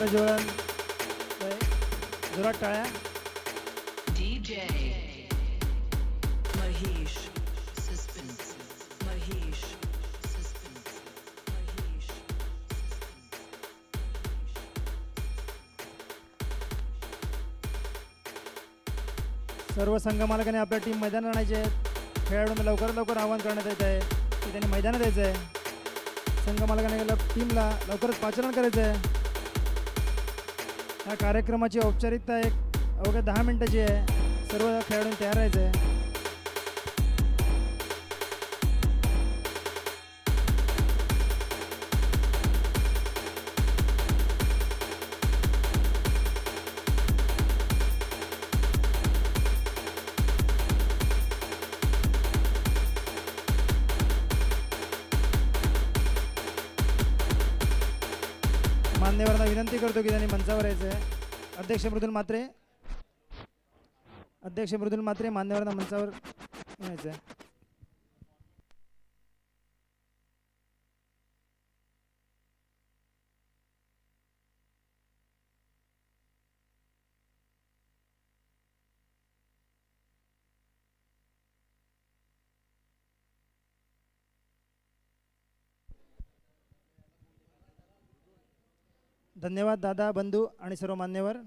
प्रज्वलन जोरात टाळ्या. DJ Mahesh Suspense Mahesh Suspense Mahesh सर्व संघ मालकाने आपल्या टीम मैदानात आणायचे आहेत. खेळाडूंना लवकरात लवकर आवाहन करण्यात येत आहे की त्यांनी मैदानात यायचं आहे. संघ मालकाने टीमला लवकरच पाचारण करायचं आहे. या कार्यक्रमाची औपचारिकता एक अवघ्या 10 मिनिटाची आहे. सर्व खेळाडूंनी तयार राहायचं आहे. मान्यवरांना विनंती करतो की त्यांनी मंचावर यायचं आहे. अध्यक्ष मृदुल मात्रे मान्यवरांना मंचावर यायचं आहे. धन्यवाद दादा, बंधू आणि सर्व मान्यवर.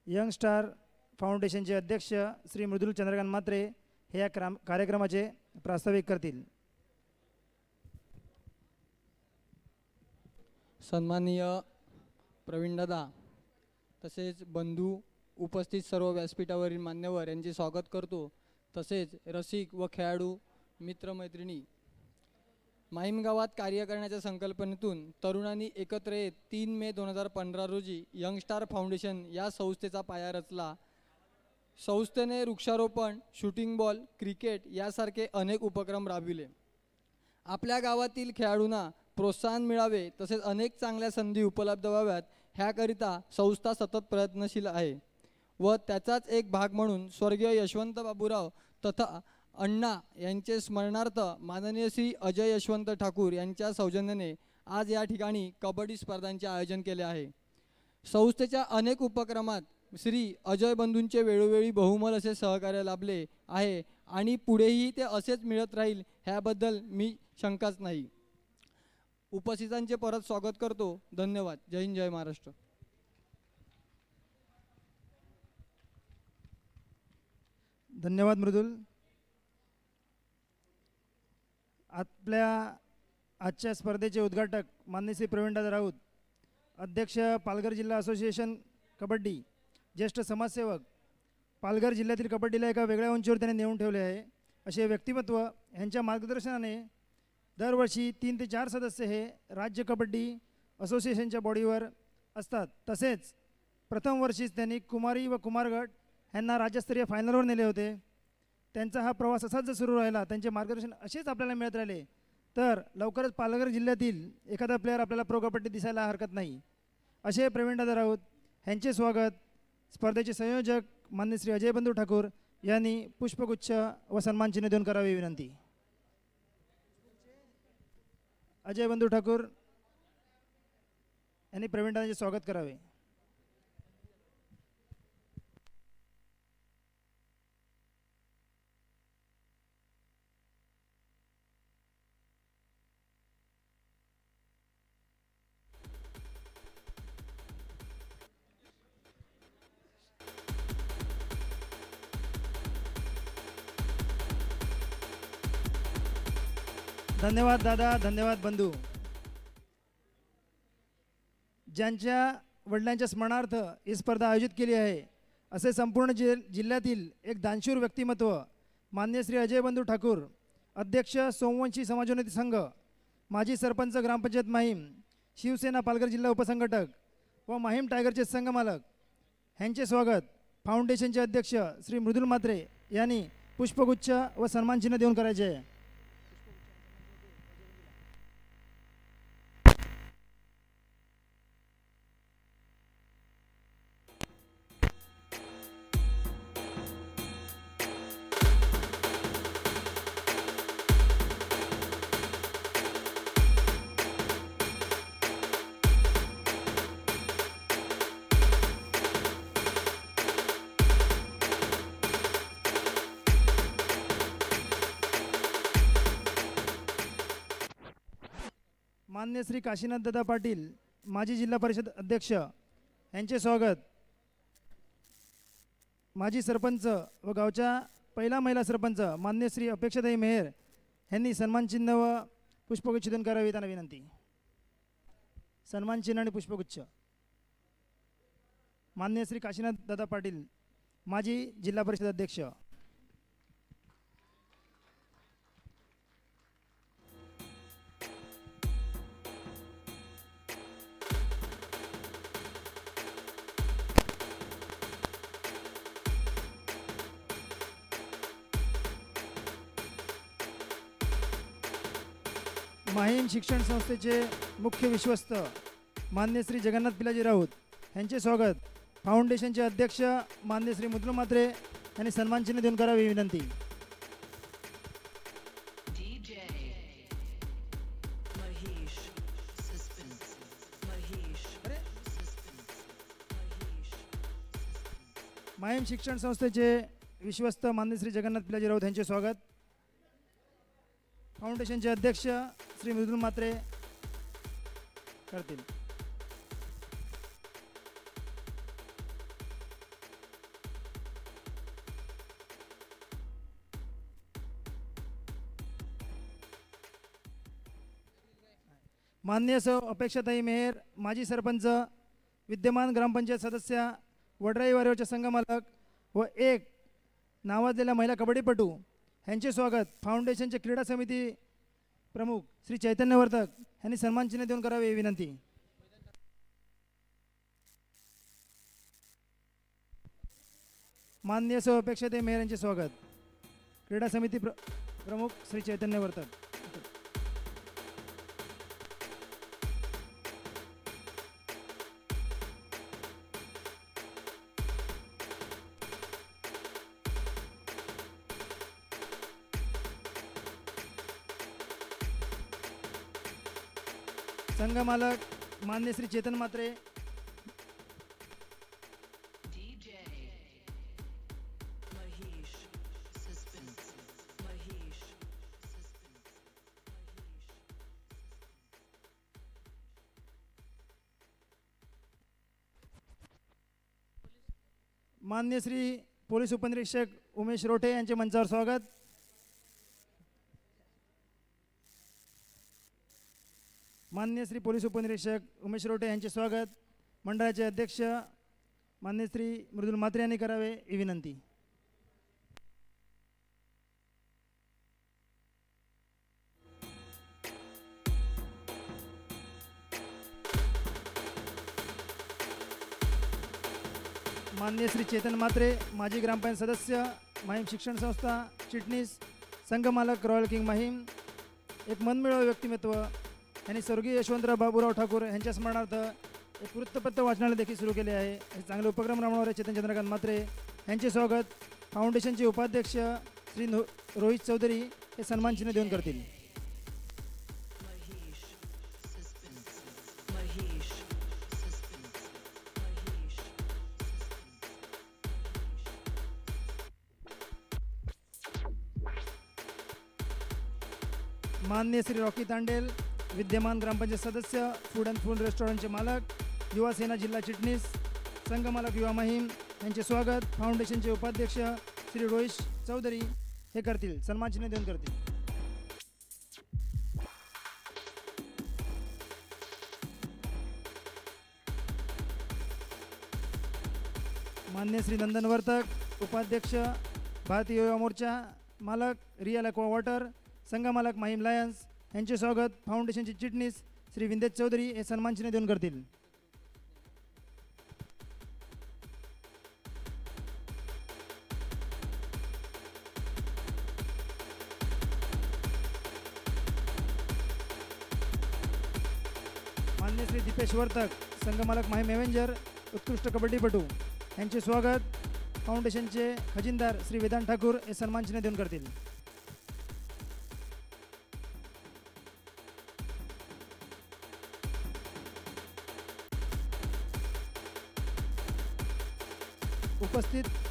यंग स्टार फाउंडेशनचे अध्यक्ष श्री मृदुल चंद्रकांत मात्रे हे या कार्यक्रमाचे प्रास्ताविक करतील. सन्माननीय प्रवीणदादा तसेच बंधू, उपस्थित सर्व व्यासपीठावरील मान्यवर यांचे स्वागत करतो. तसेच रसिक व खेळाडू मित्रमैत्रिणी, माहीम गावात कार्य करण्याच्या संकल्पनेतून तरुणांनी एकत्र येत 3 मे 2015 रोजी यंग स्टार फाउंडेशन या संस्थेचा पाया रचला. संस्थेने वृक्षारोपण, शूटिंग बॉल, क्रिकेट यासारखे अनेक उपक्रम राबविले. आपल्या गावातील खेळाडूंना प्रोत्साहन मिळावे तसेच अनेक चांगल्या संधी उपलब्ध व्हाव्यात ह्याकरिता संस्था सतत प्रयत्नशील आहे व त्याचाच एक भाग म्हणून स्वर्गीय यशवंत बाबूराव तथा अण्णा यांचे स्मरणार्थ माननीय श्री अजय यशवंत ठाकूर यांच्या सौजन्याने आज या ठिकाणी कबड्डी स्पर्धांचे आयोजन केले आहे. संस्थेच्या अनेक उपक्रमात श्री अजय बंधूंचे वेळोवेळी बहुमोल असे सहकार्य लाभले आहे आणि पुढेही ते असेच मिळत राहील ह्याबद्दल मी शंकाच नाही. उपस्थितांचे परत स्वागत करतो. धन्यवाद. जय हिंद, जय महाराष्ट्र. धन्यवाद मृदुल. आपल्या आजच्या स्पर्धेचे उद्घाटक माननीय श्री प्रवीणदादा राऊत, अध्यक्ष पालघर जिल्हा असोसिएशन कबड्डी, ज्येष्ठ समाजसेवक, पालघर जिल्ह्यातील कबड्डीला एका वेगळ्या उंचीवर त्याने नेऊन ठेवले आहे असे व्यक्तिमत्व यांच्या मार्गदर्शनाने दरवर्षी 3 ते 4 सदस्य हे राज्य कबड्डी असोसिएशनच्या बॉडीवर असतात. तसेच प्रथम वर्षीच त्यांनी कुमारी व कुमारगट यांना राज्यस्तरीय फायनलवर नेले होते. त्यांचा हा प्रवास असाच जर सुरू राहिला, त्यांचे मार्गदर्शन असेच आपल्याला मिळत राहिले तर लवकरच पालघर जिल्ह्यातील एखादा प्लेअर आपल्याला प्रो कबड्डी दिसायला हरकत नाही. असे प्रवीणदादा राऊत यांचे स्वागत स्पर्धेचे संयोजक माननीय श्री अजय बंधू ठाकूर यांनी पुष्पगुच्छ व सन्मान चिन्ह देऊन करावी विनंती. अजय बंधू ठाकूर यांनी प्रवीणदादांचे स्वागत करावे. धन्यवाद दादा, धन्यवाद बंधू. ज्यांच्या वडिलांच्या स्मरणार्थ ही स्पर्धा आयोजित केली आहे असे संपूर्ण जिल्ह्यातील एक दानशूर व्यक्तिमत्व माननीय श्री अजय बंधू ठाकूर, अध्यक्ष सोमवंशी समाजोन्नती संघ, माजी सरपंच ग्रामपंचायत माहीम, शिवसेना पालघर जिल्हा उपसंघटक व माहीम टायगरचे संघ मालक यांचे स्वागत फाउंडेशनचे अध्यक्ष श्री मृदुल मात्रे यांनी पुष्पगुच्छ व सन्मानचिन्ह देऊन करायचे आहे. मान्य श्री काशीनाथ दादा पाटील माजी जिल्हा परिषद अध्यक्ष यांचे स्वागत. माजी सरपंच व गावच्या पहिला महिला सरपंच मान्य श्री अपेक्षाताई मेहर यांनी सन्मानचिन्ह व पुष्पगुच्छ देऊन करावी त्यांना विनंती. सन्मानचिन्ह आणि पुष्पगुच्छ मान्य श्री काशीनाथ दादा पाटील माजी जिल्हा परिषद अध्यक्ष. माहीम शिक्षण संस्थेचे मुख्य विश्वस्त मान्य श्री जगन्नाथ पिलाजी राऊत यांचे स्वागत. फाउंडेशनचे अध्यक्ष मान्य श्री मुद्लू म्हात्रे यांनी सन्मानचिन्ह देऊन करावी विनंती. DJ Mahesh Suspense Mahesh Suspense Mahesh Mahim शिक्षण संस्थेचे विश्वस्त मान्य श्री जगन्नाथ पिलाजी राऊत यांचे स्वागत. फाउंडेशनचे अध्यक्ष श्री मृदुल म्हात्रे करतील. मान्य सौ अपेक्षाताई मेहर माजी सरपंच विद्यमान ग्रामपंचायत सदस्य वडराई वारेवरचे संघमालक व एक नावाजलेल्या महिला कबड्डीपटू यांचे स्वागत. फाउंडेशनचे क्रीडा समिती प्रमुख श्री चैतन्य वर्तक यांनी सन्मानचिन्ह देऊन करावे विनंती. मान्य सौ अपेक्षाताई मेहर यांचे स्वागत. क्रीडा समिती प्रमुख श्री चैतन्य वर्तक. संघ मालक मान्य Shri Chetan Mhatre. DJ Mahesh Suspense Mahesh Suspense मान्य श्री पोलीस उपनिरीक्षक उमेश रोठे यांचे मंचावर स्वागत. मान्य श्री पोलीस उपनिरीक्षक उमेश रोठे यांचे स्वागत. मंडळाचे अध्यक्ष मान्य श्री मृदुल म्हात्रे यांनी करावे ही विनंती. मान्य श्री चेतन म्हात्रे माजी ग्रामपंचायत सदस्य माहीम शिक्षण संस्था चिटणीस संघ मालक रॉयल किंग माहीम एक मनमिळावू व्यक्तिमत्व यांनी स्वर्गीय यशवंतराव बाबूराव ठाकूर यांच्या स्मरणार्थ एक वृत्तपत्र वाचनालय देखील सुरू केले आहे. हे चांगले उपक्रम राबवणारे चेतन चंद्रकांत म्हात्रे यांचे स्वागत. फाउंडेशनचे उपाध्यक्ष श्री रोहित चौधरी हे सन्मानचिन्ह देऊन करतील. Mahesh Suspense Mahesh Suspense Mahesh मान्य श्री रॉकी तांडेल विद्यमान ग्रामपंचायत सदस्य फूड अँड फूड रेस्टॉरंटचे मालक युवा सेना जिल्हा चिटणीस संघ मालक युवा माहीम यांचे स्वागत. फाउंडेशनचे उपाध्यक्ष श्री रोहित चौधरी हे करतील सन्मानचिन्ह देऊन करतील. मान्य श्री नंदन वर्तक उपाध्यक्ष भारतीय युवा मोर्चा मालक रियल ॲक्वा वॉटर संघ मालक माहीम लायन्स यांचे स्वागत. फाउंडेशनचे चिटणीस श्री विंदेश चौधरी हे सन्मानचिन्ह देऊन करतील. मान्यश्री दीपेश वर्तक संघमालक माहीम एव्हेंजर उत्कृष्ट कबड्डीपटू यांचे स्वागत फाउंडेशनचे खजिनदार श्री वेदांत ठाकूर हे सन्मानचिन्ह देऊन करतील.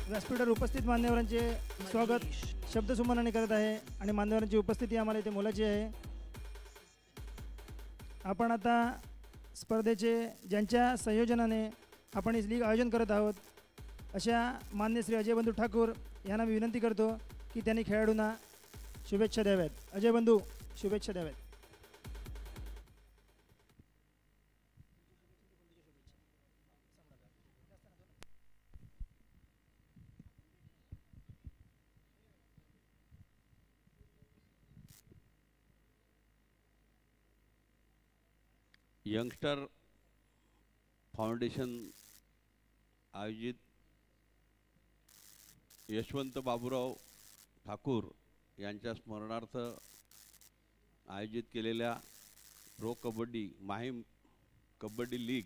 व्यासपीठावर उपस्थित मान्यवरांचे स्वागत शब्दसुमनाने करत आहे आणि मान्यवरांची उपस्थिती आम्हाला इथे मोलाची आहे. आपण आता स्पर्धेचे ज्यांच्या संयोजनाने आपण ही लीग आयोजन करत आहोत अशा मान्य श्री अजय बंधू ठाकूर यांना मी विनंती करतो की त्यांनी खेळाडूंना शुभेच्छा द्याव्यात. अजय बंधू शुभेच्छा द्याव्यात. यंगस्टर फाउंडेशन आयोजित यशवंत बाबूराव ठाकूर यांच्या स्मरणार्थ आयोजित केलेल्या प्रो कबड्डी माहीम कबड्डी लीग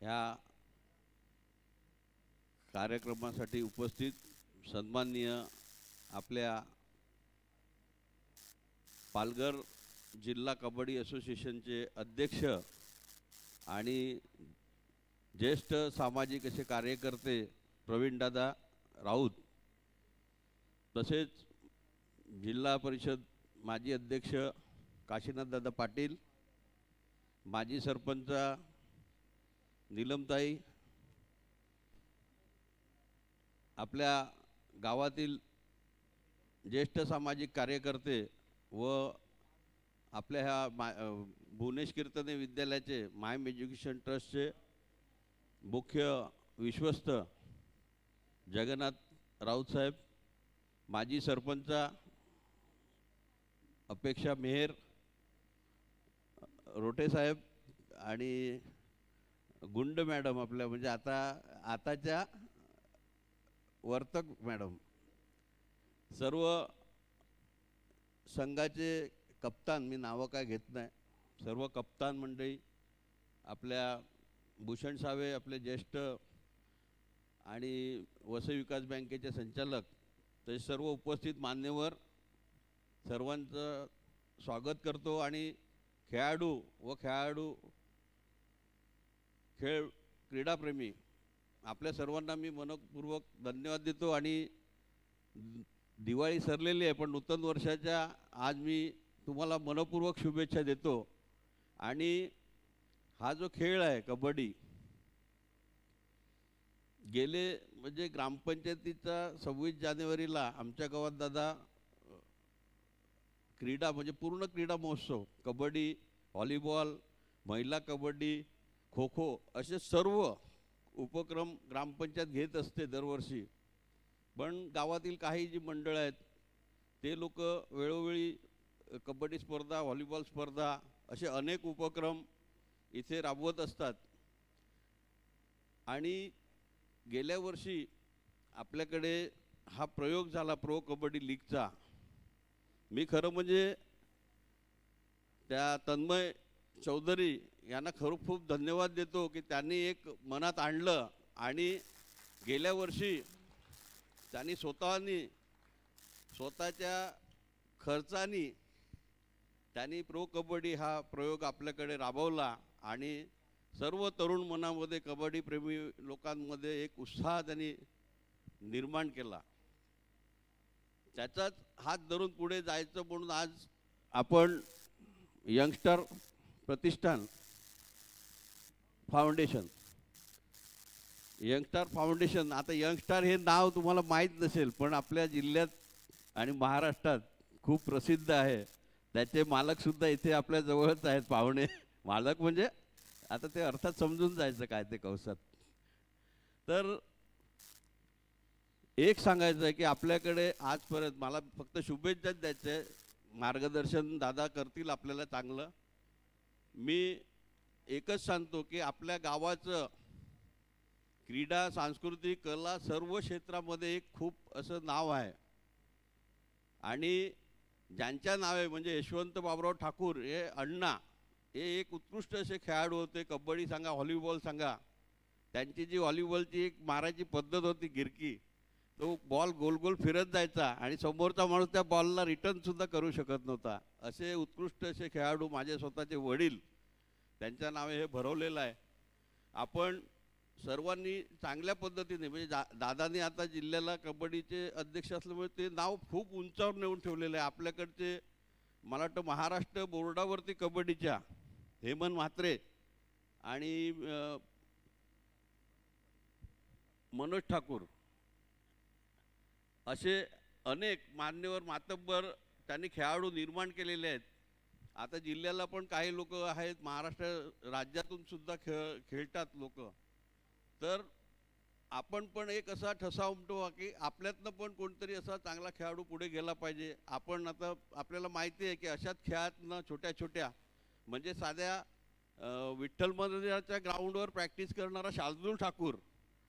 ह्या कार्यक्रमासाठी उपस्थित सन्माननीय आपल्या पालघर जिल्हा कबड्डी असोसिएशनचे अध्यक्ष आणि ज्येष्ठ सामाजिक असे कार्यकर्ते प्रवीणदादा राऊत, तसेच जिल्हा परिषद माजी अध्यक्ष काशीनाथदादा पाटील, माजी सरपंच नीलमताई, आपल्या गावातील ज्येष्ठ सामाजिक कार्यकर्ते व आपल्या ह्या भुवनेश कीर्तने विद्यालयाचे माहीम एज्युकेशन ट्रस्टचे मुख्य विश्वस्त जगन्नाथ राऊत साहेब, माजी सरपंच अपेक्षा मेहर रोटे साहेब आणि गुंड मॅडम आपल्या म्हणजे आताच्या वर्तक मॅडम, सर्व संघाचे कप्तान, मी नावं काय घेत नाही, सर्व कप्तान मंडळी, आपल्या भूषण सावे आपले ज्येष्ठ आणि वसई विकास बँकेचे संचालक, तसे सर्व उपस्थित मान्यवर सर्वांचं स्वागत करतो. आणि खेळाडू व क्रीडाप्रेमी आपल्या सर्वांना मी मनपूर्वक धन्यवाद देतो. आणि दिवाळी सरलेली आहे पण नूतन वर्षाच्या आज मी तुम्हाला मनपूर्वक शुभेच्छा देतो. आणि हा जो खेळ आहे कबड्डी, गेले म्हणजे ग्रामपंचायतीचा 26 जानेवारीला आमच्या गावात दादा क्रीडा म्हणजे पूर्ण क्रीडा महोत्सव, कबड्डी, व्हॉलीबॉल, महिला कबड्डी, खो खो असे सर्व उपक्रम ग्रामपंचायत घेत असते दरवर्षी. पण गावातील काही जी मंडळं आहेत ते लोक वेळोवेळी कबड्डी स्पर्धा, व्हॉलीबॉल स्पर्धा असे अनेक उपक्रम इथे राबवत असतात. आणि गेल्या वर्षी आपल्याकडे हा प्रयोग झाला प्रो कबड्डी लीगचा. मी खरं म्हणजे त्या तन्मय चौधरी यांना खरं खूप धन्यवाद देतो की त्यांनी एक मनात आणलं आणि गेल्या वर्षी त्यांनी स्वतःच्या खर्चानी त्यांनी प्रो कबड्डी हा प्रयोग आपल्याकडे राबवला आणि सर्व तरुण मनामध्ये कबड्डी प्रेमी लोकांमध्ये एक उत्साह त्यांनी निर्माण केला. त्याचाच हात धरून पुढे जायचं म्हणून आज आपण यंगस्टर प्रतिष्ठान फाउंडेशन, आता यंगस्टर हे नाव तुम्हाला माहीत नसेल पण आपल्या जिल्ह्यात आणि महाराष्ट्रात खूप प्रसिद्ध आहे. त्याचे मालकसुद्धा इथे आपल्या जवळच आहेत, पाहुणे. मालक म्हणजे आता ते अर्थात समजून जायचं काय ते कौसात. तर एक सांगायचं आहे की आपल्याकडे आजपर्यंत मला फक्त शुभेच्छाच द्यायचे, मार्गदर्शन दादा करतील आपल्याला चांगलं. मी एकच सांगतो की आपल्या गावाचं क्रीडा, सांस्कृतिक, कला सर्व क्षेत्रामध्ये एक खूप असं नाव आहे. आणि ज्यांच्या नावे म्हणजे यशवंत बाबूराव ठाकूर हे अण्णा हे एक उत्कृष्ट असे खेळाडू होते. कबड्डी सांगा, व्हॉलीबॉल सांगा, त्यांची जी व्हॉलीबॉलची एक मारायची पद्धत होती गिरकी, तो बॉल गोल गोल फिरत जायचा आणि समोरचा माणूस त्या बॉलला रिटर्नसुद्धा करू शकत नव्हता. असे उत्कृष्ट असे खेळाडू माझे स्वतःचे वडील, त्यांच्या नावे हे भरवलेलं आहे. आपण सर्वांनी चांगल्या पद्धतीने म्हणजे दादांनी आता जिल्ह्याला कबड्डीचे अध्यक्ष असल्यामुळे ते नाव खूप उंचावर नेऊन ठेवलेलं आहे. आपल्याकडचे मला वाटतं महाराष्ट्र बोर्डावरती कबड्डीच्या हेमंत म्हात्रे आणि मनोज ठाकूर असे अनेक मान्यवर मातब्बर त्यांनी खेळाडू निर्माण केलेले आहेत. आता जिल्ह्याला पण काही लोक आहेत, महाराष्ट्र राज्यातून सुद्धा खेळतात लोक. तर आपण पण एक असा ठसा उमटवा की आपल्यातनं पण कोणतरी असा चांगला खेळाडू पुढे गेला पाहिजे. आपण आता आपल्याला माहिती आहे की अशाच खेळातनं छोट्या छोट्या म्हणजे साध्या विठ्ठल मंदिराच्या ग्राउंडवर प्रॅक्टिस करणारा शार्दूल ठाकूर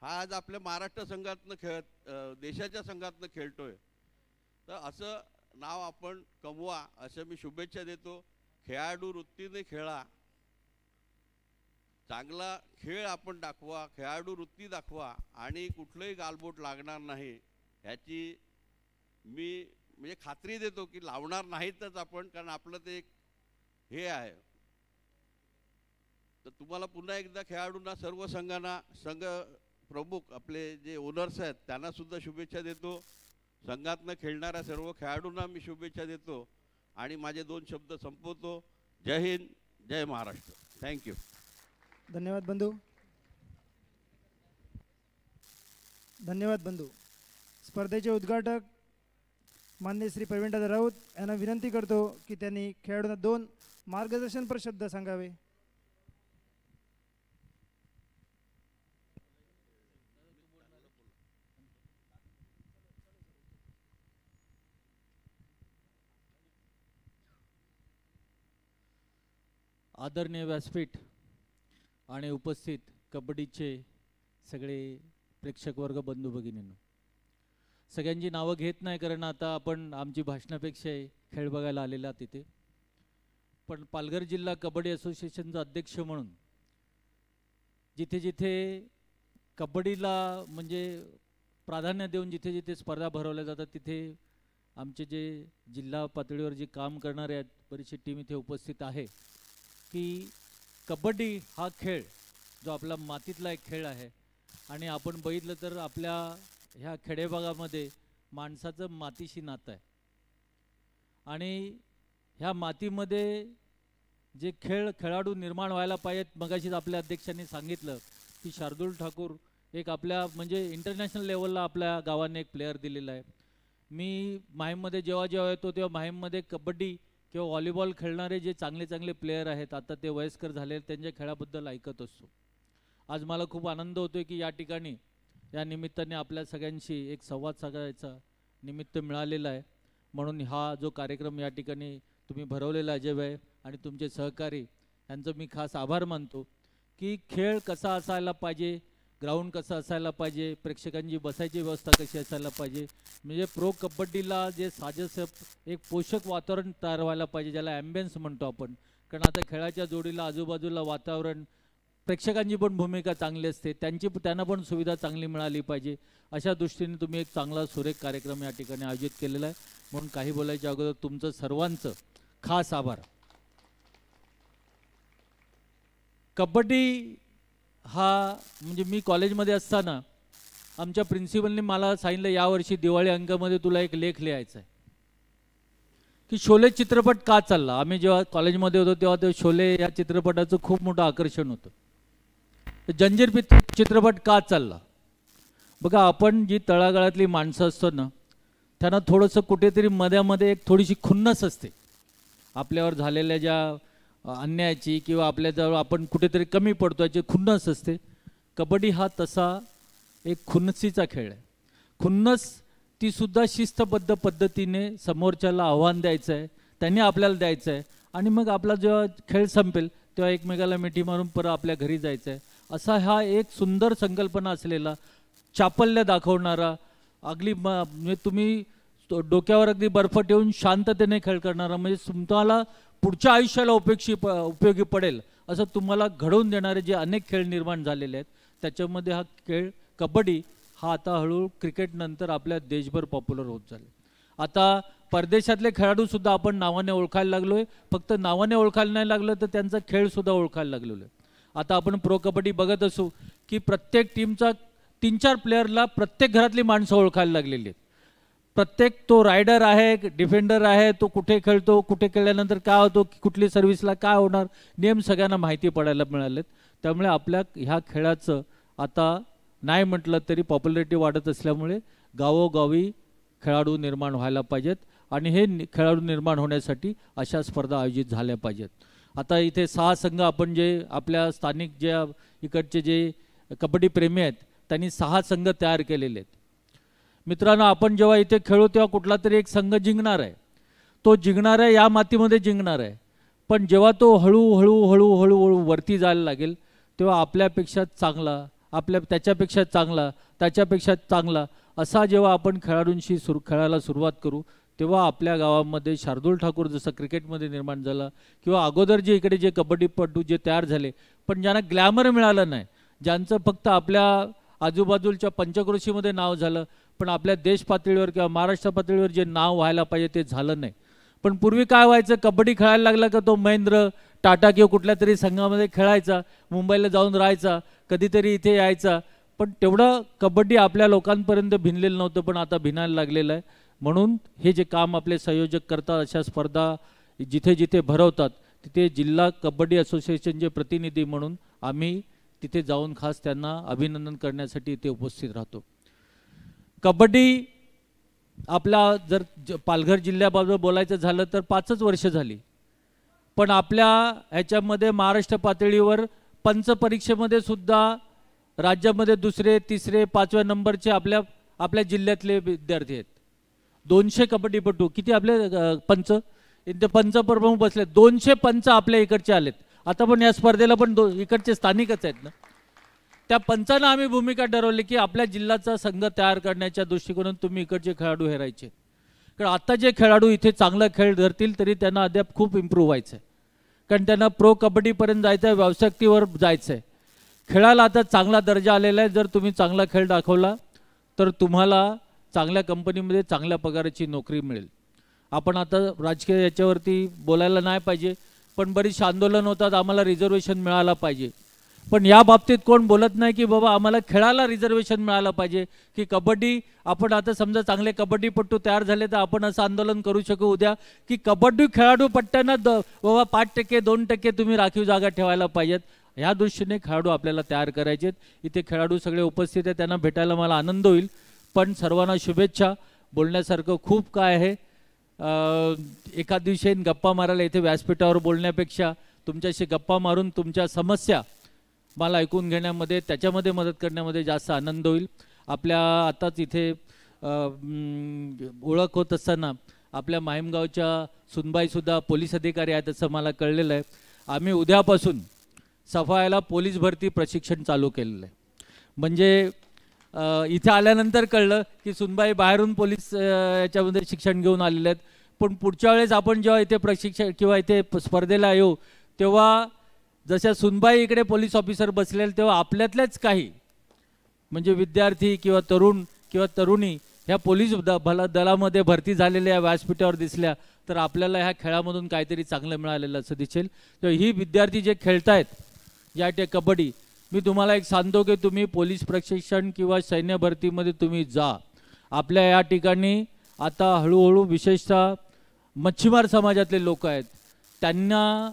हा आज आपल्या महाराष्ट्र संघातनं देशाच्या संघातनं खेळतोय. तर असं नाव आपण कमवा असं मी शुभेच्छा देतो. खेळाडू वृत्तीने खेळा, चांगला खेळ आपण दाखवा, खेळाडू वृत्ती दाखवा आणि कुठलंही गालबोट लागणार नाही ह्याची मी म्हणजे खात्री देतो की लावणार नाहीतच आपण, कारण आपलं ते एक हे आहे. तर तुम्हाला पुन्हा एकदा खेळाडूंना, सर्व संघांना, संघ प्रमुख आपले जे ओनर्स आहेत त्यांना सुद्धा शुभेच्छा देतो. संघातनं खेळणाऱ्या सर्व खेळाडूंना मी शुभेच्छा देतो आणि माझे 2 शब्द संपवतो. जय हिंद, जय महाराष्ट्र. थँक्यू. धन्यवाद बंधू. धन्यवाद बंधू. स्पर्धेचे उद्घाटक माननीय श्री प्रवीणदादा राऊत यांना विनंती करतो की त्यांनी खेळाडूंना 2 मार्गदर्शनपर शब्द सांगावे. आदरणीय व्यासपीठ आणि उपस्थित कबड्डीचे सगळे प्रेक्षक वर्ग, बंधू भगिनींनो, सगळ्यांची नावं घेत नाही कारण आता आपण आमची भाषणापेक्षा खेळ बघायला आलेला तिथे. पण पालघर जिल्हा कबड्डी असोसिएशनचा अध्यक्ष म्हणून जिथे जिथे कबड्डीला म्हणजे प्राधान्य देऊन जिथे जिथे स्पर्धा भरवल्या जातात तिथे आमचे जे जिल्हा पातळीवर जे काम करणारे आहेत बरीचशी टीम इथे उपस्थित आहे की कबड्डी हा खेळ जो आपला मातीतला एक खेळ आहे आणि आपण बघितलं तर आपल्या ह्या खेडेभागामध्ये माणसाचं मातीशी नातं आहे आणि ह्या मातीमध्ये जे खेळाडू निर्माण व्हायला पाहिजेत. मगाशीच आपल्या अध्यक्षांनी सांगितलं की शार्दूल ठाकूर एक आपल्या म्हणजे इंटरनॅशनल लेवलला आपल्या गावाने एक प्लेअर दिलेला आहे. मी माहीममध्ये जेव्हा जेव्हा येतो तेव्हा माहीममध्ये कबड्डी किंवा व्हॉलीबॉल खेळणारे जे चांगले चांगले प्लेयर आहेत, आता ते वयस्कर झाले, त्यांच्या खेळाबद्दल ऐकत असतो. आज मला खूप आनंद होतोय की या ठिकाणी या निमित्ताने आपल्या सगळ्यांशी एक संवाद साधायचा निमित्त मिळालेला आहे. म्हणून हा जो कार्यक्रम या ठिकाणी तुम्ही भरवलेला अजय भाई आणि तुमचे सहकारी यांचं मी खास आभार मानतो की खेळ कसा असायला पाहिजे, ग्राउंड कसं असायला पाहिजे, प्रेक्षकांची बसायची व्यवस्था कशी असायला पाहिजे, म्हणजे प्रो कबड्डीला जे साजेसं एक पोषक वातावरण तयार व्हायला पाहिजे, ज्याला ॲम्बियन्स म्हणतो आपण. कारण आता खेळाच्या जोडीला आजूबाजूला वातावरण, प्रेक्षकांची पण भूमिका चांगली असते, त्यांना पण सुविधा चांगली मिळाली पाहिजे. अशा दृष्टीने तुम्ही एक चांगला सुरेख कार्यक्रम या ठिकाणी आयोजित केलेला आहे. म्हणून काही बोलायच्या अगोदर तुमचं सर्वांचं खास आभार. कबड्डी हा म्हणजे मी कॉलेजमध्ये असताना आमच्या प्रिन्सिपलने मला सांगितलं यावर्षी दिवाळी अंकामध्ये तुला एक लेख लिहायचा आहे की शोले चित्रपट का चालला. आम्ही जेव्हा कॉलेजमध्ये होतो तेव्हा ते शोले या चित्रपटाचं खूप मोठं आकर्षण होतं. जंजीर चित्रपट का चालला. बघा, आपण जी तळागाळातली माणसं असतो ना त्यांना थोडंसं कुठेतरी मध्यामध्ये एक थोडीशी खुन्नस असते आपल्यावर झालेल्या ज्या अन्यायाची किंवा आपल्याजवळ आपण कुठेतरी कमी पडतो याची खुन्नस असते. कबड्डी हा तसा एक खुन्नसीचा खेळ आहे. खुन्नस ती सुद्धा शिस्तबद्ध पद्धतीने समोरच्याला आव्हान द्यायचं आहे, त्यांनी आपल्याला द्यायचं आहे आणि मग आपला जेव्हा खेळ संपेल तेव्हा एकमेकाला मिठी मारून परत आपल्या घरी जायचं आहे. असा हा एक सुंदर संकल्पना असलेला, चापल्य दाखवणारा, अगदी म्हणजे तुम्ही डोक्यावर अगदी बर्फ ठेवून शांततेने खेळ करणारा, म्हणजे तुम्हाला पुढच्या आयुष्याला उपयोगी पडेल असं तुम्हाला घडवून देणारे जे अनेक खेळ निर्माण झालेले आहेत, त्याच्यामध्ये हा खेळ कबड्डी हा आता हळूहळू क्रिकेटनंतर आपल्या देशभर पॉप्युलर होत झाले. आता परदेशातले खेळाडूसुद्धा आपण नावाने ओळखायला लागलो आहे. फक्त नावाने ओळखायला नाही लागलं तर त्यांचा खेळसुद्धा ओळखायला लागलेलो आहे. आता आपण प्रो कबड्डी बघत असू की प्रत्येक टीमचा 3-4 प्लेयरला प्रत्येक घरातली माणसं ओळखायला लागलेली आहेत. प्रत्येक तो रायडर आहे, डिफेंडर आहे, तो कुठे खेळतो, कुठे खेळल्यानंतर काय होतो, कुठली सर्व्हिसला काय होणार, नेम सगळ्यांना माहिती पडायला मिळालेत. त्यामुळे आपल्या ह्या खेळाचं आता नाही म्हटलं तरी पॉप्युलरिटी वाढत असल्यामुळे गावोगावी खेळाडू निर्माण व्हायला पाहिजेत आणि हे खेळाडू निर्माण होण्यासाठी अशा स्पर्धा आयोजित झाल्या पाहिजेत. आता इथे 6 संघ आपण जे आपल्या स्थानिक जे इकडचे जे कबड्डी प्रेमी आहेत त्यांनी 6 संघ तयार केलेले आहेत. मित्रांनो, आपण जेव्हा इथे खेळू तेव्हा कुठला तरी एक संघ जिंकणार आहे. तो जिंकणार आहे, या मातीमध्ये जिंकणार आहे. पण जेव्हा तो हळूहळू वरती जायला लागेल तेव्हा आपल्यापेक्षा चांगला, त्याच्यापेक्षा चांगला असा जेव्हा आपण खेळाडूंशी खेळायला सुरुवात करू तेव्हा आपल्या गावामध्ये शार्दूल ठाकूर जसं क्रिकेटमध्ये निर्माण झाला किंवा अगोदर जे इकडे जे कबड्डीपटू जे तयार झाले पण ज्यांना ग्लॅमर मिळालं नाही, ज्यांचं फक्त आपल्या आजूबाजूच्या पंचक्रोशीमध्ये नाव झालं पण आपल्या देश पातळीवर किंवा महाराष्ट्र पातळीवर जे नाव व्हायला पाहिजे ते झालं नाही. पण पूर्वी काय व्हायचं, कबड्डी खेळायला लागला का तो महेंद्र, टाटा किंवा कुठल्या तरी संघामध्ये खेळायचा, मुंबईला जाऊन राहायचा, कधीतरी इथे यायचा. पण तेवढं कबड्डी आपल्या लोकांपर्यंत भिनलेलं नव्हतं, पण आता भिनायला लागलेलं आहे. म्हणून हे जे काम आपले संयोजक करतात, अशा स्पर्धा जिथे जिथे भरवतात तिथे जिल्हा कबड्डी असोसिएशनचे प्रतिनिधी म्हणून आम्ही तिथे जाऊन खास त्यांना अभिनंदन करण्यासाठी इथे उपस्थित राहतो. कबड्डी आपला जर पालघर जिल्ह्याबद्दल बोलायचं झालं तर 5च वर्ष झाली. पण आपल्या ह्याच्यामध्ये महाराष्ट्र पातळीवर पंच परीक्षेमध्ये सुद्धा राज्यामध्ये 2रे, 3रे, 5व्या नंबरचे आपल्या जिल्ह्यातले विद्यार्थी आहेत. 200 कबड्डीपटू, किती आपले पंच इथे पंच प्रमुख बसले, 200 पंच आपल्या इकडचे आलेत. आता पण या स्पर्धेला पण इकडचे स्थानिकच आहेत ना. त्या पंचांना आम्ही भूमिका ठरवली की आपल्या जिल्ह्याचा संघ तयार करण्याच्या दृष्टिकोनातून तुम्ही इकडचे खेळाडू हेरायचे. कारण आता जे खेळाडू इथे चांगला खेळ धरतील तरी त्यांना अद्याप खूप इम्प्रूव्ह व्हायचं आहे. कारण त्यांना प्रो कबड्डीपर्यंत जायचं आहे, व्यावसायिकतेवर जायचं आहे. खेळाला आता चांगला दर्जा आलेला आहे. जर तुम्ही चांगला खेळ दाखवला तर तुम्हाला चांगल्या कंपनीमध्ये चांगल्या पगाराची नोकरी मिळेल. आपण आता राजकीय याच्यावरती बोलायला नाही पाहिजे, पण बरीचशी आंदोलन होतात, आम्हाला रिझर्वेशन मिळाला पाहिजे. पण या बाबतीत कोण बोलत नाही की बाबा आम्हाला खेळाला रिझर्वेशन मिळालं पाहिजे. की कबड्डी आपण आता समजा चांगले कबड्डीपटू तयार झाले तर आपण असं आंदोलन करू शकू उद्या की कबड्डी खेळाडू पट्ट्यांना बाबा 5% 2% तुम्ही राखीव जागा ठेवायला पाहिजेत. ह्या दृष्टीने खेळाडू आपल्याला तयार करायचे आहेत. इथे खेळाडू सगळे उपस्थित आहेत, त्यांना भेटायला मला आनंद होईल. पण सर्वांना शुभेच्छा. बोलण्यासारखं खूप काय आहे. एका दिवशी गप्पा मारायला इथे व्यासपीठावर बोलण्यापेक्षा तुमच्याशी गप्पा मारून तुमच्या समस्या मला ऐकून घेण्यामध्ये त्याच्यामध्ये मदत करण्यामध्ये जास्त आनंद होईल. आपल्या आताच इथे ओळख होत असताना आपल्या माहीमगावच्या सुनबाईसुद्धा पोलीस अधिकारी आहेत असं मला कळलेलं आहे. आम्ही उद्यापासून सफायाला पोलीस भरती प्रशिक्षण चालू केलेलं आहे. म्हणजे इथे आल्यानंतर कळलं की सुनबाई बाहेरून पोलीस याच्यामध्ये शिक्षण घेऊन आलेले आहेत. पण पुढच्या वेळेस आपण जेव्हा इथे प्रशिक्षण किंवा इथे स्पर्धेला येऊ तेव्हा जशा सुनबाई इकडे पोलीस ऑफिसर बसलेले तेव्हा आपल्यातल्याच काही म्हणजे विद्यार्थी किंवा तरुण किंवा तरुणी ह्या पोलीस दलामध्ये भरती झालेल्या व्यासपीठावर दिसल्या तर आपल्याला ह्या खेळामधून काहीतरी चांगलं मिळालेलं असं दिसेल. तर ही विद्यार्थी जे खेळतायत या कबड्डी, मी तुम्हाला एक सांगतो की तुम्ही पोलीस प्रशिक्षण किंवा सैन्य भरतीमध्ये तुम्ही जा. आपल्या या ठिकाणी आता हळूहळू विशेषतः मच्छीमार समाजातले लोक आहेत, त्यांना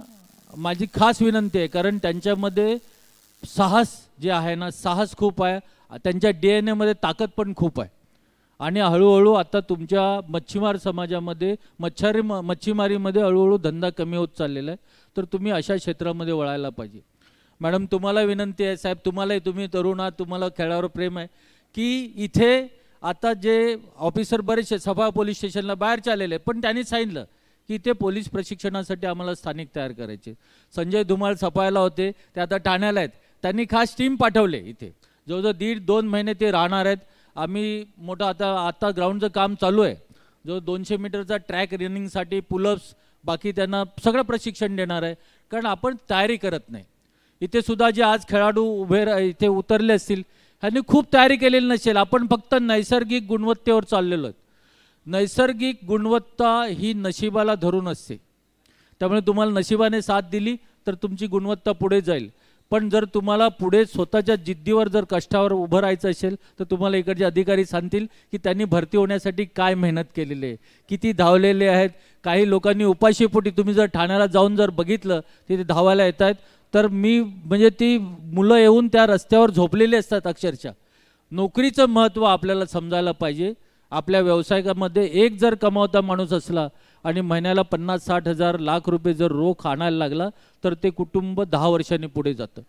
माझी खास विनंती आहे. कारण त्यांच्यामध्ये साहस जे आहे ना, साहस खूप आहे. त्यांच्या DNA मध्ये ताकद पण खूप आहे. आणि हळूहळू आता तुमच्या मच्छीमार समाजामध्ये मच्छीमारीमध्ये हळूहळू धंदा कमी होत चाललेला आहे. तर तुम्ही अशा क्षेत्रामध्ये वळायला पाहिजे. मॅडम तुम्हाला विनंती आहे, साहेब तुम्हालाही, तुम्ही तरुण आहात, तुम्हाला खेळावर प्रेम आहे की इथे आता जे ऑफिसर बरेचसे सफा पोलीस स्टेशनला बाहेरचे आलेले पण त्यांनी सांगितलं की इथे पोलीस प्रशिक्षणासाठी आम्हाला स्थानिक तयार करायचे. संजय धुमाळ सफायला होते, ते आता ठाण्याला आहेत. त्यांनी खास टीम पाठवले इथे. जवळजवळ 1.5-2 महिने ते राहणार आहेत. आम्ही मोठं आता ग्राउंडचं काम चालू आहे. जो 200 मीटरचा ट्रॅक रनिंगसाठी पुलअप्स बाकी त्यांना सगळं प्रशिक्षण देणार आहे, कारण आपण तयारी करत नाही. इथे सुद्धा जे आज खेळाडू इथे उतरले असतील ह्यांनी खूप तयारी केलेली नसेल. आपण फक्त नैसर्गिक गुणवत्तेवर चाललेलो आहेत. नैसर्गिक गुणवत्ता ही नशिबाला धरून असते. त्यामुळे तुम्हाला नशिबाने साथ दिली तर तुमची गुणवत्ता पुढे जाईल. पण जर तुम्हाला पुढे स्वतःच्या जिद्दीवर जर कष्टावर उभं राहायचं असेल तर तुम्हाला इकडचे अधिकारी सांगतील की त्यांनी भरती होण्यासाठी काय मेहनत केलेली आहे, किती धावलेले आहेत. काही लोकांनी उपाशीपोटी तुम्ही जर ठाण्याला जाऊन जर बघितलं तिथे धावायला येत आहेत तर मी म्हणजे ती मुलं येऊन त्या रस्त्यावर झोपलेली असतात अक्षरशः. नोकरीचं महत्त्व आपल्याला समजायला पाहिजे. आपल्या व्यवसायामध्ये एक जर कमावता माणूस असला आणि महिन्याला 50-60 हजार लाख रुपये जर रोख आणायला लागला तर ते कुटुंब 10 वर्षांनी पुढे जातं.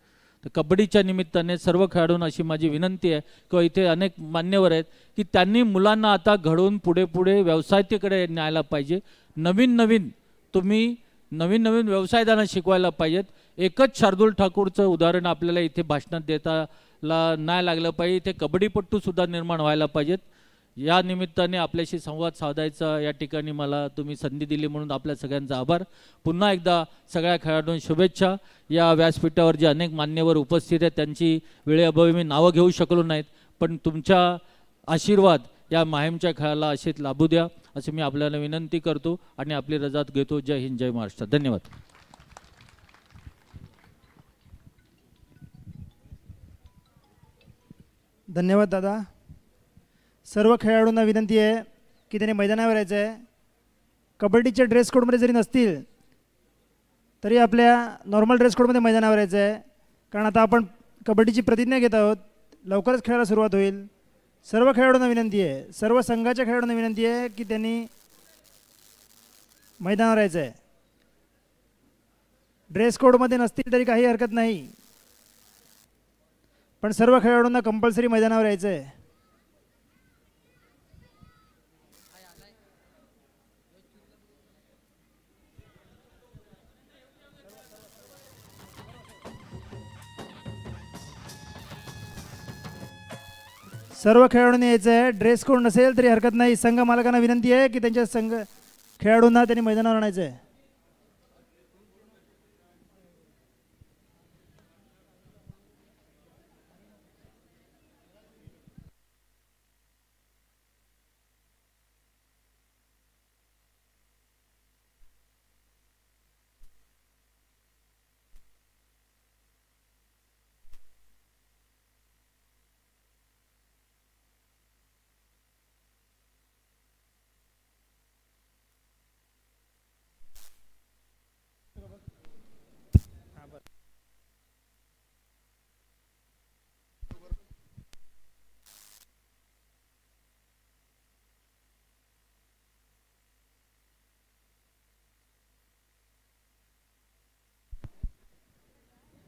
तर कबड्डीच्या निमित्ताने सर्व खेळाडूंना अशी माझी विनंती आहे किंवा इथे अनेक मान्यवर आहेत की त्यांनी मुलांना आता घडवून पुढे पुढे व्यवसायाकडे न्यायला पाहिजे. तुम्ही नवीन नवीन व्यवसाय त्यांना शिकवायला पाहिजेत. एकच शार्दूल ठाकूरचं उदाहरण आपल्याला इथे भाषणात देताला नाही लागलं पाहिजे. इथे कबड्डीपट्टूसुद्धा निर्माण व्हायला पाहिजेत. या निमित्ताने आपल्याशी संवाद साधायचा या ठिकाणी मला तुम्ही संधी दिली म्हणून आपल्या सगळ्यांचा आभार. पुन्हा एकदा सगळ्या खेळाडूंना शुभेच्छा. या व्यासपीठावर जे अनेक मान्यवर उपस्थित आहेत त्यांची वेळेअभावी मी नावं घेऊ शकलो नाहीत, पण तुमच्या आशीर्वाद या माहीमच्या खेळाला असेच लाभू द्या असे मी आपल्याला विनंती करतो आणि आपली रजा घेतो. जय हिंद, जय महाराष्ट्र. धन्यवाद. धन्यवाद दादा. सर्व खेळाडूंना विनंती आहे की त्यांनी मैदानावर यायचं आहे. कबड्डीच्या ड्रेस कोडमध्ये जरी नसतील तरी आपल्या नॉर्मल ड्रेस कोडमध्ये मैदानावर यायचं आहे, कारण आता आपण कबड्डीची प्रतिज्ञा घेत आहोत. लवकरच खेळायला सुरुवात होईल. सर्व खेळाडूंना विनंती आहे, सर्व संघाच्या खेळाडूंना विनंती आहे की त्यांनी मैदानावर यायचं आहे. ड्रेस कोडमध्ये नसतील तरी काही हरकत नाही, पण सर्व खेळाडूंना कंपल्सरी मैदानावर यायचं आहे. सर्व खेळाडूंनी यायचं आहे. ड्रेस कोड नसेल तरी हरकत नाही. संघ मालकांना विनंती आहे की त्यांच्या संघ खेळाडूंना त्यांनी मैदानावर आणायचं आहे.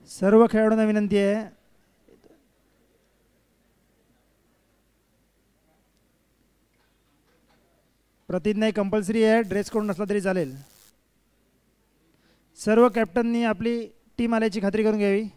सर्व खेळाडूंना विनंती आहे प्रतिज्ञा कंपल्सरी आहे. ड्रेस कोड नसला तरी चालेल. सर्व कॅप्टननी आपली टीम आल्याची खात्री करून घ्यावी.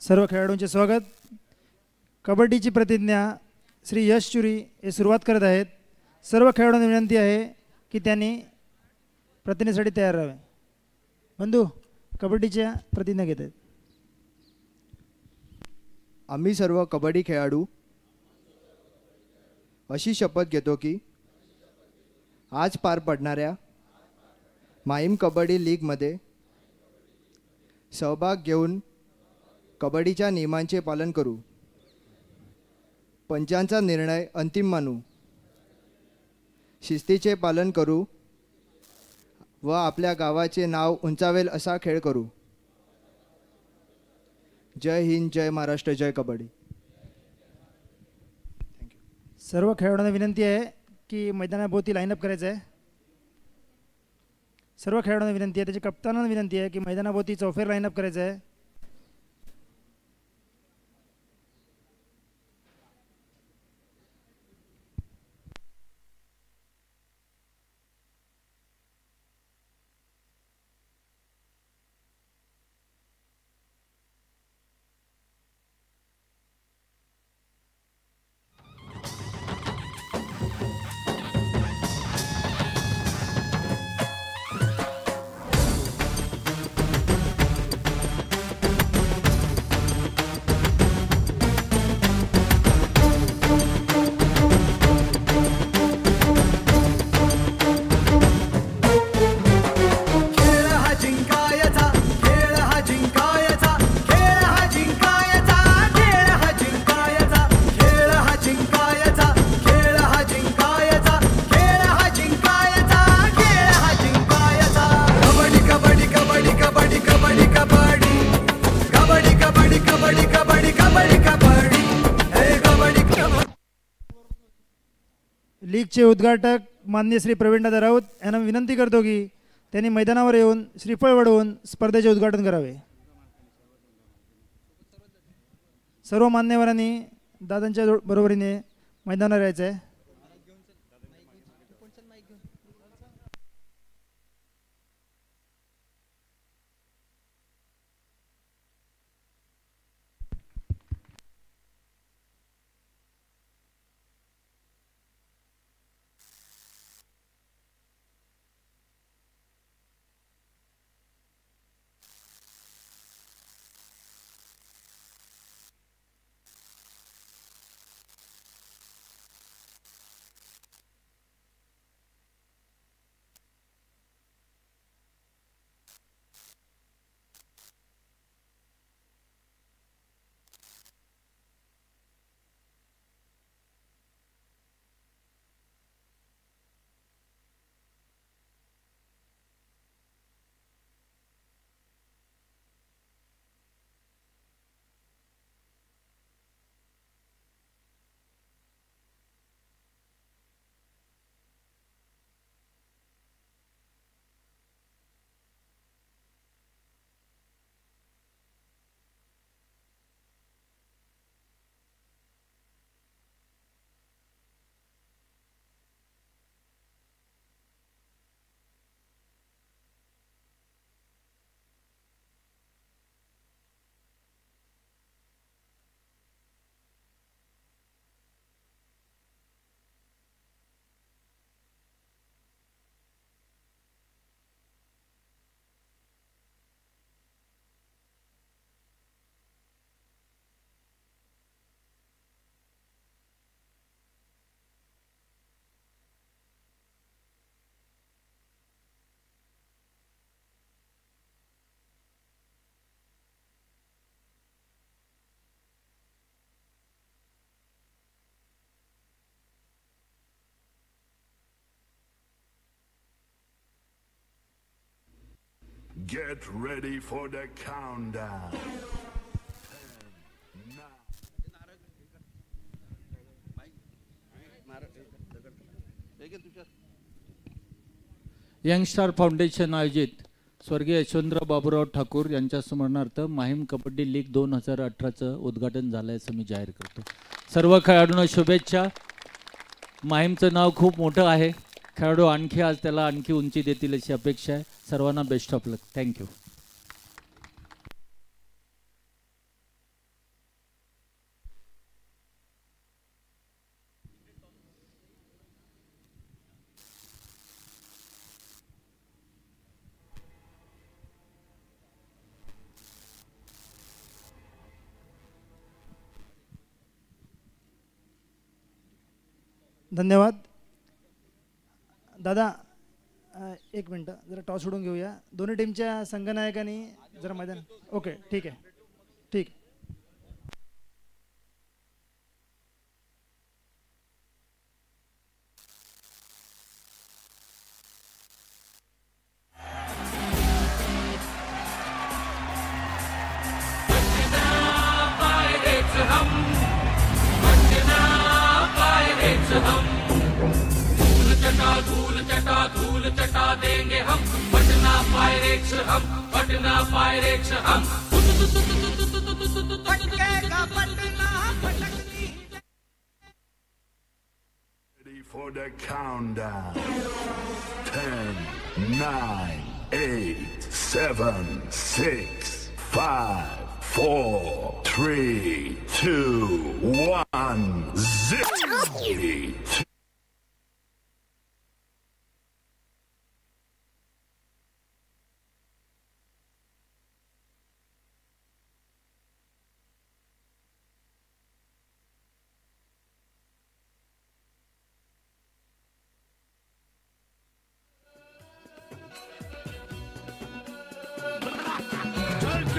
सर्व खेळाडूंचे स्वागत. कबड्डीची प्रतिज्ञा श्री यश चुरी हे सुरुवात करत आहेत. सर्व खेळाडूंना विनंती आहे की त्यांनी प्रतिज्ञेसाठी तयार राहावे. बंधू कबड्डीच्या प्रतिज्ञा घेत आहेत. आम्ही सर्व कबड्डी खेळाडू अशी शपथ घेतो की आज पार पडणाऱ्या माहीम कबड्डी लीगमध्ये सहभाग घेऊन कबड्डीच्या नियमांचे पालन करू, पंचांचा निर्णय अंतिम मानू, शिस्तीचे पालन करू व आपल्या गावाचे नाव उंचावेल असा खेळ करू. जय हिंद, जय महाराष्ट्र, जय कबड्डी. सर्व खेळाडूंना विनंती आहे की मैदानाभोवती लाईनअप करायचं आहे. सर्व खेळाडूंना विनंती आहे, त्याच्या कप्तानांना विनंती आहे की मैदानाभोवती चौफेर लाईनअप करायचं आहे. खेळ हा जिंकायचा, खेळ हा जिंकायचा, खेळ हा जिंकायचा, खेळ हा जिंकायचा, खेळ हा जिंकायचा, खेळ हा जिंकायचा, खेळ हा जिंकायचा, खेळ हा जिंकायचा. कबड्डी कबड्डी कबड्डी कबड्डी कबड्डी कबड्डी कबड्डी कबड्डी कबड्डी कबड्डी कबड्डी कबड्डी हे कबड्डी कबड्डी. लीगचे उद्घाटक माननीय श्री प्रवीणदादा राऊत यांना विनंती करतो की त्यांनी मैदानावर येऊन श्रीफळ वडवून स्पर्धेचे उद्घाटन करावे. सर्व मान्यवरांनी दादांच्या बरोबरीने मैदानावर यायचं आहे. Get ready for the countdown. 10, 9. Youngster foundation आयोजित स्वर्गीय यशवंतराव बाबूराव ठाकूर यांच्या स्मरणार्थ माहीम कबड्डी लीग 2018चं उद्घाटन झाल्याचं मी जाहीर करतो. सर्व खेळाडूंना शुभेच्छा. माहीमचं नाव खूप मोठं आहे. खेळाडू आणखी आज त्याला आणखी उंची देतील अशी अपेक्षा आहे. सर्वांना बेस्ट ऑफ लक. थँक्यू. धन्यवाद दादा. एक मिनटं जरा टॉस सोडून घेऊया. दोन्ही टीमच्या संघनायकांनी जरा मैदान. ओके ठीक आहे ठीक. धूल चटा देंगे हम. पायरेक्स हम, पटना पायरेक्स हम। Ready for the countdown. 10, 9, 8, 7, 6, 5, 4, 3, 2, 1, 0.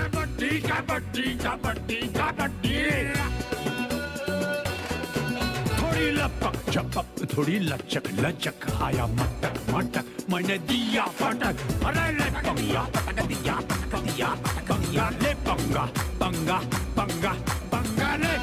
Kabaddi kabaddi kabaddi kabaddi, थोड़ी लपक झपक थोड़ी लचक लचक, आया मटक मटक मैंने दिया फटक, अरे ले पंगा पटक दिया पटक दिया पटक दिया, ले पंगा पंगा पंगा पंगा ले।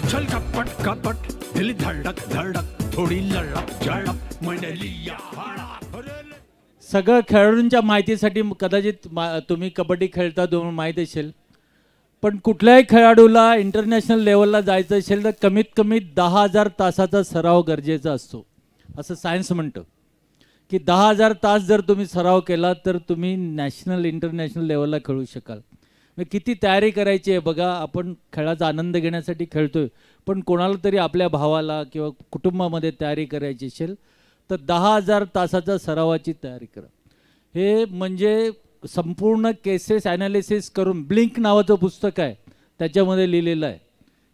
चल कपट कपट दिल धड़क धड़क, थोडी लढक झळक मैंने लिया हडक, अरे ले। सगळं खेळाडूंच्या माहितीसाठी कदाचित तुम्ही कबड्डी खेळता तुम्हाला माहीत असेल, पण कुठल्याही खेळाडूला इंटरनॅशनल लेवलला जायचं असेल तर कमीत कमी 10,000 तासाचा सराव गरजेचा असतो, असं सायन्स म्हणतं की 10,000 तास जर तुम्ही सराव केला तर तुम्ही नॅशनल इंटरनॅशनल लेवलला खेळू शकाल। म्हणजे किती तयारी करायची आहे बघा, आपण खेळाचा आनंद घेण्यासाठी खेळतोय, पण कोणाला तरी आपल्या भावाला किंवा कुटुंबामध्ये तयारी करायची असेल तर 10,000 तासाच्या सरावाची तयारी करा। हे म्हणजे संपूर्ण केसेस ॲनालिसिस करून ब्लिंक नावाचं पुस्तक आहे त्याच्यामध्ये लिहिलेलं आहे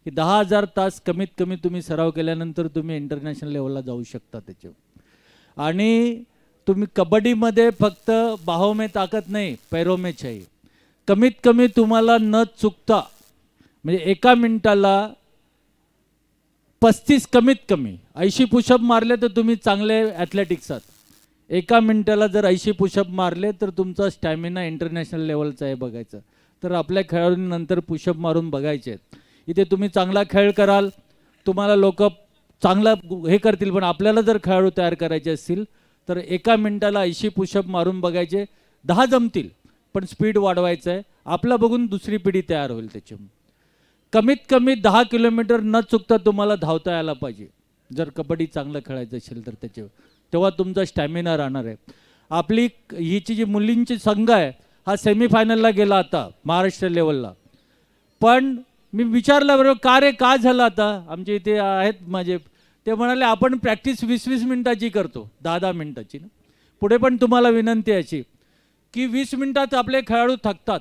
की 10,000 तास कमीत कमी तुम्ही सराव केल्यानंतर तुम्ही इंटरनॅशनल लेवलला जाऊ शकता त्याच्यावर। आणि तुम्ही कबड्डीमध्ये फक्त बाहों में ताकत नाही, पैरों में चाहिए। कमीत कमी तुम्हाला न चुकता म्हणजे एका मिनिटाला 35 कमीत कमी 80 पुशअप मारले तर तुम्ही चांगले ॲथलेटिक्स आहात। एका मिनिटाला जर 80 पुशअप मारले तर तुमचा स्टॅमिना इंटरनॅशनल लेवलचा आहे बघायचं। तर आपल्या खेळाडूंनंतर पुशअप मारून बघायचे आहेत। इथे तुम्ही चांगला खेळ कराल, तुम्हाला लोक चांगला हे करतील, पण आपल्याला जर खेळाडू तयार करायचे असतील तर एका मिनिटाला 80 पुशअप मारून बघायचे। 10 जमतील पण स्पीड वाढवायचं आहे, आपला बघून दुसरी पिढी तयार होईल त्याच्यामुळे। कमीत कमी 10 किलोमीटर न चुकता तुम्हाला धावता यायला पाहिजे जर कबड्डी चांगलं खेळायचं असेल तर त्याच्यावर, तेव्हा तुमचा स्टॅमिना राहणार आहे। आपली हिची जी मुलींची संघ आहे हा सेमीफायनलला गेला आता महाराष्ट्र लेवलला, पण मी विचारलं बरोबर का रे का झालं, आता आमचे इथे आहेत माझे, ते म्हणाले आपण प्रॅक्टिस 20-20 मिनिटाची करतो, 10-10 मिनिटाची ना। पुढे पण तुम्हाला विनंती याची की 20 मिनिटात आपले खेळाडू थकतात।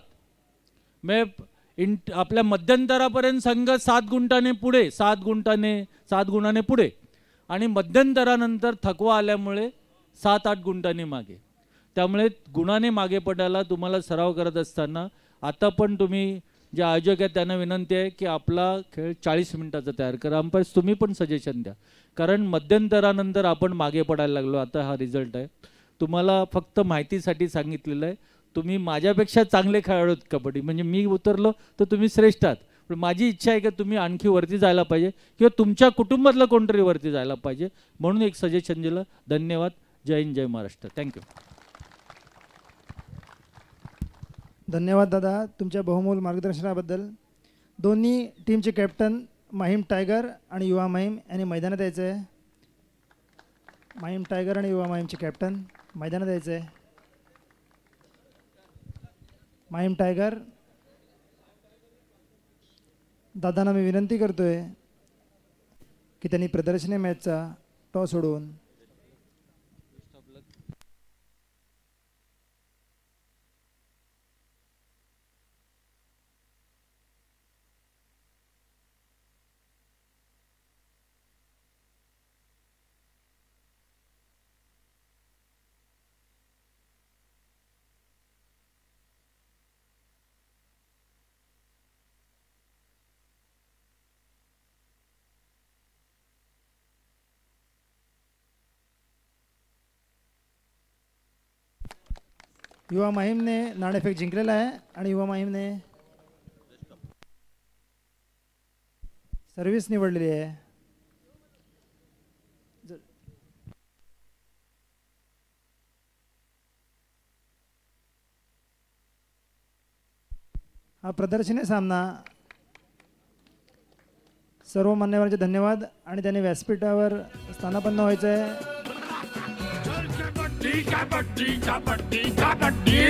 आपल्या मध्यंतरापर्यंत संघ 7 गुणाने पुढे 7 गुणाने पुढे, आणि मध्यंतरानंतर थकवा आल्यामुळे 7-8 गुणांनी मागे। त्यामुळे गुणाने मागे पडायला तुम्हाला सराव करत असताना आता पण तुम्ही जे आयोजक आहेत त्यांना विनंती आहे की आपला खेळ 40 मिनिटाचा तयार करा। अंपायर्स तुम्ही पण सजेशन द्या, कारण मध्यंतरानंतर आपण मागे पडायला लागलो। आता हा रिझल्ट आहे, तुम्हाला फक्त माहितीसाठी सांगितलेलं आहे। तुम्ही माझ्यापेक्षा चांगले खेळाडू आहेत कबड्डी, म्हणजे मी उतरलो तर तुम्ही श्रेष्ठ आहात, पण माझी इच्छा आहे की तुम्ही आणखी वरती जायला पाहिजे किंवा तुमच्या कुटुंबातलं कोणतरी वरती जायला पाहिजे, म्हणून एक सजेशन दिलं। धन्यवाद। जय हिंद, जय महाराष्ट्र। थँक्यू। धन्यवाद दादा तुमच्या बहुमोल मार्गदर्शनाबद्दल। दोन्ही टीमचे कॅप्टन माहीम टायगर आणि युवा माहीम यांनी मैदानात यायचं आहे। माहीम टायगर आणि युवा माहीमचे कॅप्टन मैदानात यायचं आहे। माहीम टायगर दादांना मी विनंती करतोय की त्यांनी प्रदर्शनी मॅचचा टॉस सोडवून युवा माहीमने नाणेफेक जिंकलेला आहे आणि युवा माहीमने सर्व्हिस निवडलेली आहे। प्रदर्शनी सामना सर्व मान्यवरांचे धन्यवाद आणि त्यांनी व्यासपीठावर स्थानापन्न व्हायचं आहे. कबड्डी कबड्डी कबड्डी कबड्डी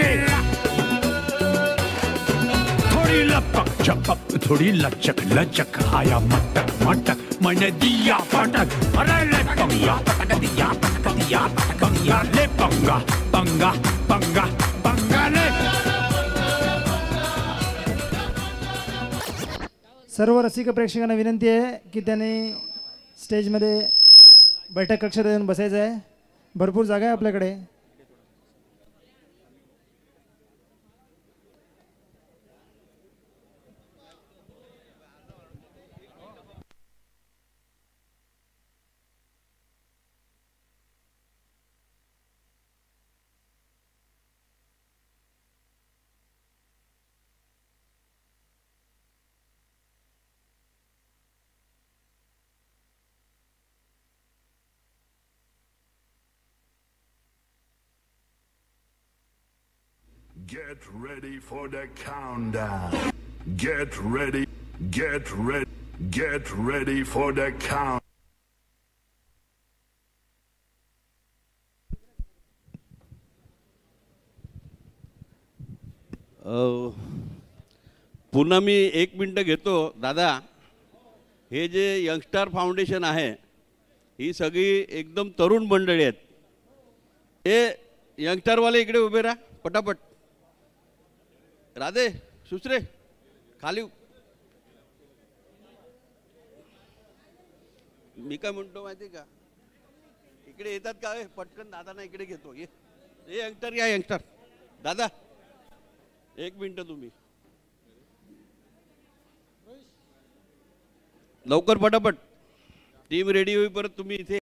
थोड़ी लपक झपक थोड़ी लचक लचक आया मटक मटक मैंने दिया पटक अरे ले पंगा पटक दिया पटक दिया ले पंगा पंगा पंगा पंगा ले. सर्व रसिक प्रेक्षकांना विनंती आहे की त्यांनी स्टेजमध्ये बैठक कक्षात येऊन बसायचं आहे. भरपूर जागा आहे आपल्याकडे. Get ready for the countdown. Get ready. Get ready. Get ready for the count. पुन्हा मी 1 मिनटं घेतो दादा. हे जे यंगस्टार फाउंडेशन आहे ही सगळी एकदम तरुण मंडळी आहेत. हे यंगस्टारवाले इकडे उभे राहा पटापट. राधे सुसरे खाली. मी काय म्हणतो माहिती का, इकडे येतात का पटकन. दादांना इकडे घेतो. ये यंगस्टर या यंगस्टर. दादा 1 मिनटं तुम्ही लवकर पटापट. टीम रेडी होईपर्यंत तुम्ही इथे